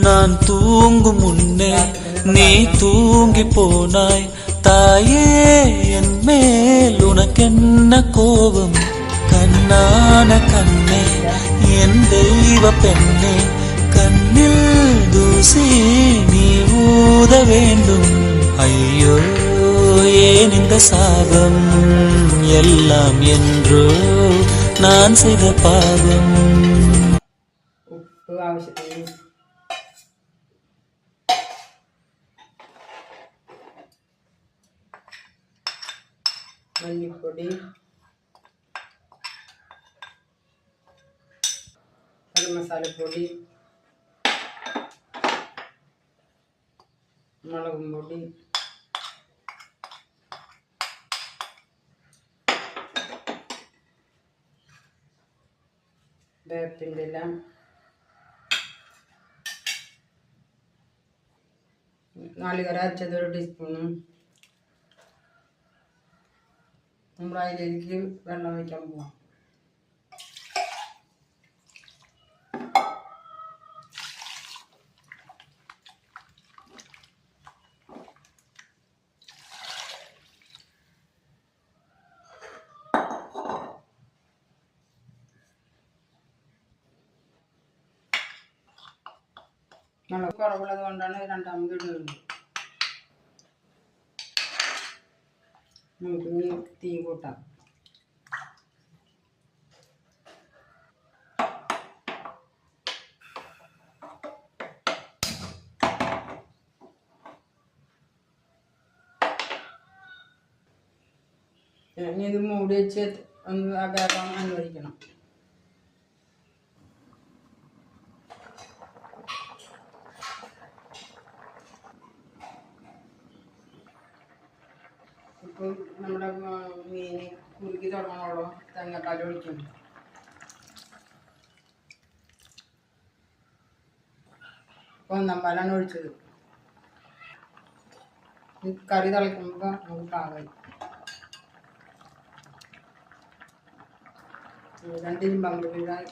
நான் தூங்கும் முன்னே நீ தூங்கி போனாய் தாயே, என் மேல் உனக்கென்ன கோபம்? கண்ணான கண்ணே, என் தெய்வ பெண்ணே, கண்ணில் தூசி நீ ஊத வேண்டும். ஐயோ ஏன் இந்த சாபம்? எல்லாம் என்றோ நான் செய்த பாவம். മല്ലിപ്പൊടി, ഗരം മസാലപ്പൊടി, മുളകും പൊടി, വേപ്പിൻ്റെ ഇല, നാളികേരം അരച്ചത് 1 ടീസ്പൂണും. നമ്മൾ അതിലേക്ക് വെള്ളം വയ്ക്കാൻ പോവാം. വെള്ളം കുറവുള്ളത് കൊണ്ടാണ് രണ്ടാമത് ഇടുന്നത്. നമുക്ക് ഇനി തീ കൂട്ടാം. ഇനി ഇത് മൂടി വെച്ച് ഒന്ന് വേഗം അനുവദിക്കണം. ഇപ്പം നമ്മുടെ മീൻ കുറുക്കി തുടങ്ങണോളോ തേങ്ങാപ്പാൽ ഒഴിക്കണം. ഇപ്പം 1 പാലാണ് ഒഴിച്ചത്. കറി തിളയ്ക്കുമ്പോൾ നമുക്ക് പാകായി. 2 ഇരുമ്പങ്ങോട്ട് വീഴാൻ